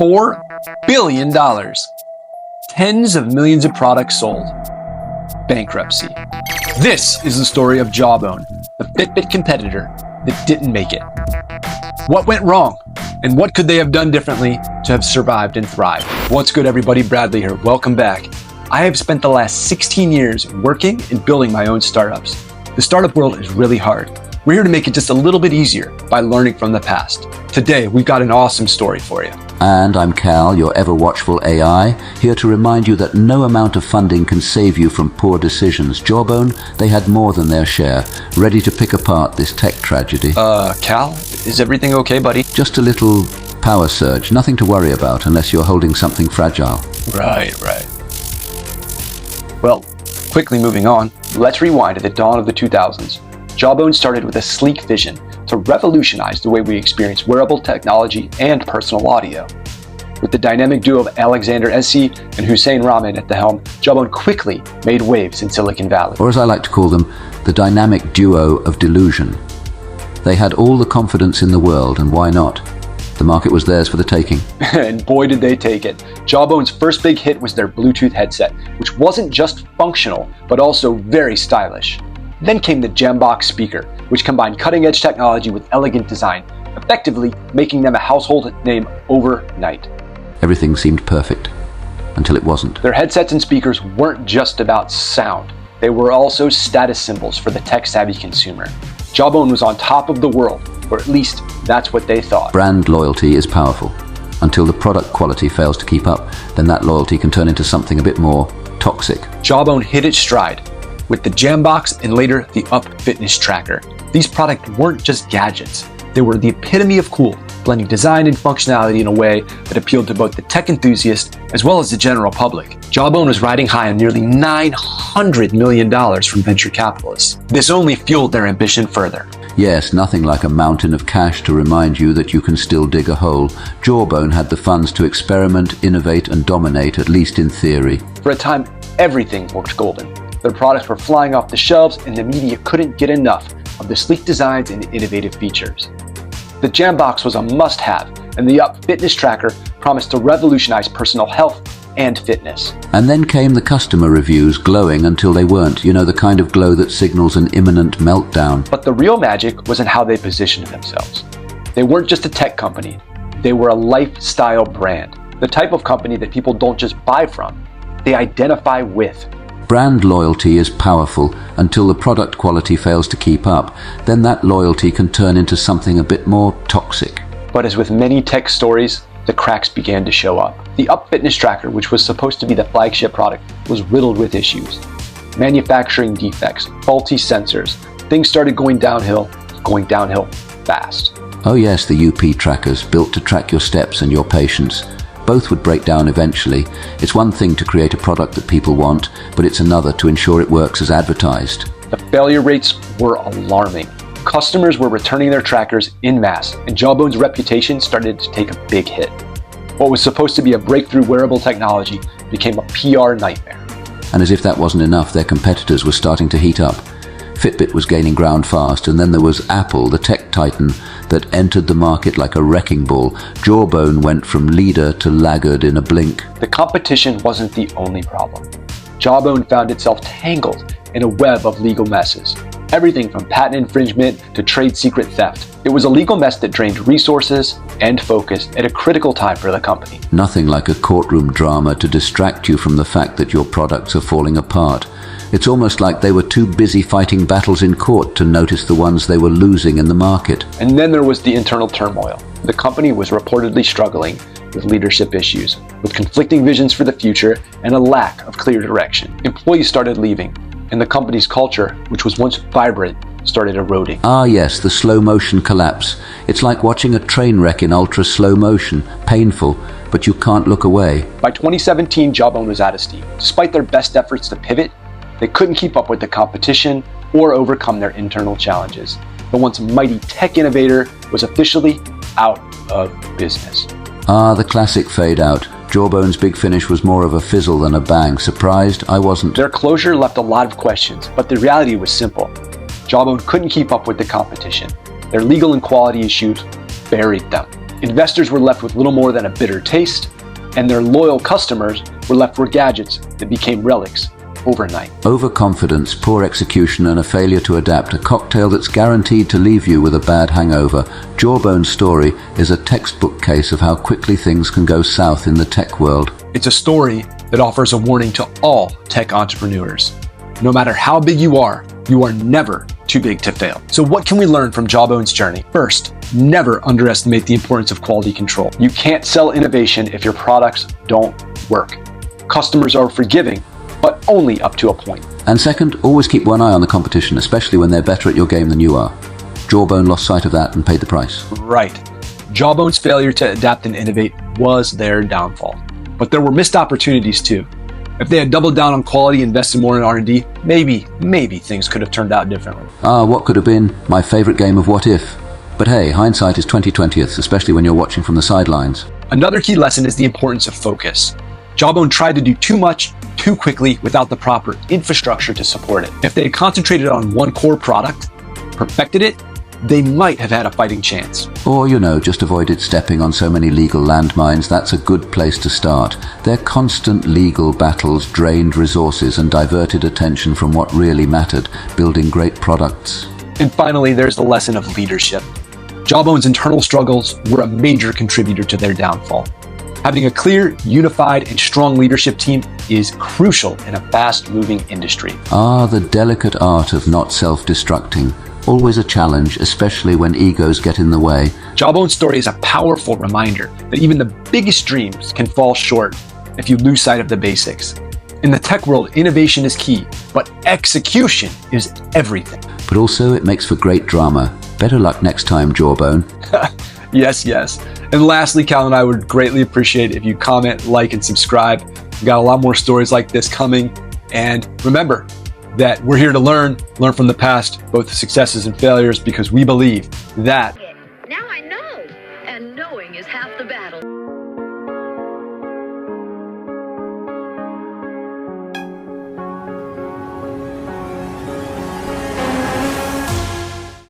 $4 billion. Tens of millions of products sold. Bankruptcy. This is the story of Jawbone, the Fitbit competitor that didn't make it. What went wrong? And what could they have done differently to have survived and thrived? What's good, everybody? Bradley here. Welcome back. I have spent the last 16 years working and building my own startups. The startup world is really hard. We're here to make it just a little bit easier by learning from the past. Today, we've got an awesome story for you. And I'm Cal, your ever-watchful AI, here to remind you that no amount of funding can save you from poor decisions. Jawbone, they had more than their share, ready to pick apart this tech tragedy. Cal, is everything okay, buddy? Just a little power surge, nothing to worry about unless you're holding something fragile. Right. Well, quickly moving on, let's rewind to the dawn of the 2000s. Jawbone started with a sleek vision to revolutionize the way we experience wearable technology and personal audio. With the dynamic duo of Alexander Essie and Hussein Rahman at the helm, Jawbone quickly made waves in Silicon Valley. Or as I like to call them, the dynamic duo of delusion. They had all the confidence in the world, and why not? The market was theirs for the taking. And boy did they take it. Jawbone's first big hit was their Bluetooth headset, which wasn't just functional, but also very stylish. Then came the Jawbone speaker, which combined cutting-edge technology with elegant design, effectively making them a household name overnight. Everything seemed perfect, until it wasn't. Their headsets and speakers weren't just about sound. They were also status symbols for the tech-savvy consumer. Jawbone was on top of the world, or at least that's what they thought. Brand loyalty is powerful. Until the product quality fails to keep up, then that loyalty can turn into something a bit more toxic. Jawbone hit its stride with the Jawbone and later the Up Fitness Tracker. These products weren't just gadgets. They were the epitome of cool, blending design and functionality in a way that appealed to both the tech enthusiast as well as the general public. Jawbone was riding high on nearly $900 million from venture capitalists. This only fueled their ambition further. Yes, nothing like a mountain of cash to remind you that you can still dig a hole. Jawbone had the funds to experiment, innovate, and dominate, at least in theory. For a time, everything looked golden. Their products were flying off the shelves, and the media couldn't get enough of the sleek designs and innovative features. The Jawbone was a must-have, and the Up Fitness Tracker promised to revolutionize personal health and fitness. And then came the customer reviews, glowing until they weren't. You know, the kind of glow that signals an imminent meltdown. But the real magic was in how they positioned themselves. They weren't just a tech company. They were a lifestyle brand. The type of company that people don't just buy from, they identify with. Brand loyalty is powerful until the product quality fails to keep up. Then that loyalty can turn into something a bit more toxic. But as with many tech stories, the cracks began to show up. The Up Fitness Tracker, which was supposed to be the flagship product, was riddled with issues. Manufacturing defects, faulty sensors. Things started going downhill fast. Oh yes, the UP trackers, built to track your steps and your patience. Both would break down eventually. It's one thing to create a product that people want, but it's another to ensure it works as advertised. The failure rates were alarming. Customers were returning their trackers en masse, and Jawbone's reputation started to take a big hit. What was supposed to be a breakthrough wearable technology became a PR nightmare. And as if that wasn't enough, their competitors were starting to heat up. Fitbit was gaining ground fast, and then there was Apple, the tech titan, that entered the market like a wrecking ball. Jawbone went from leader to laggard in a blink. The competition wasn't the only problem. Jawbone found itself tangled in a web of legal messes. Everything from patent infringement to trade secret theft. It was a legal mess that drained resources and focus at a critical time for the company. Nothing like a courtroom drama to distract you from the fact that your products are falling apart. It's almost like they were too busy fighting battles in court to notice the ones they were losing in the market. And then there was the internal turmoil. The company was reportedly struggling with leadership issues, with conflicting visions for the future and a lack of clear direction. Employees started leaving, and the company's culture, which was once vibrant, started eroding. Ah yes, the slow motion collapse. It's like watching a train wreck in ultra slow motion. Painful, but you can't look away. By 2017, Jawbone was out of steam. Despite their best efforts to pivot, they couldn't keep up with the competition or overcome their internal challenges. The once mighty tech innovator was officially out of business. Ah, the classic fade out. Jawbone's big finish was more of a fizzle than a bang. Surprised? I wasn't. Their closure left a lot of questions, but the reality was simple. Jawbone couldn't keep up with the competition. Their legal and quality issues buried them. Investors were left with little more than a bitter taste, and their loyal customers were left with gadgets that became relics overnight. Overconfidence, poor execution, and a failure to adapt, a cocktail that's guaranteed to leave you with a bad hangover. Jawbone's story is a textbook case of how quickly things can go south in the tech world. It's a story that offers a warning to all tech entrepreneurs. No matter how big you are never too big to fail. So what can we learn from Jawbone's journey? First, never underestimate the importance of quality control. You can't sell innovation if your products don't work. Customers are forgiving, but only up to a point. And second, always keep one eye on the competition, especially when they're better at your game than you are. Jawbone lost sight of that and paid the price. Right. Jawbone's failure to adapt and innovate was their downfall. But there were missed opportunities too. If they had doubled down on quality, invested more in R&D, maybe things could have turned out differently. What could have been? My favorite game of what if. But hey, hindsight is 20/20th, especially when you're watching from the sidelines. Another key lesson is the importance of focus. Jawbone tried to do too much, too quickly, without the proper infrastructure to support it. If they had concentrated on one core product, perfected it, they might have had a fighting chance. Or, just avoided stepping on so many legal landmines. That's a good place to start. Their constant legal battles drained resources and diverted attention from what really mattered, building great products. And finally, there's the lesson of leadership. Jawbone's internal struggles were a major contributor to their downfall. Having a clear, unified, and strong leadership team is crucial in a fast-moving industry. The delicate art of not self-destructing. Always a challenge, especially when egos get in the way. Jawbone's story is a powerful reminder that even the biggest dreams can fall short if you lose sight of the basics. In the tech world, innovation is key, but execution is everything. But also, it makes for great drama. Better luck next time, Jawbone. Yes. And lastly, Cal and I would greatly appreciate if you comment, like, and subscribe. We've got a lot more stories like this coming. And remember that we're here to learn from the past, both the successes and failures, because we believe that Now I know, and knowing is half the battle.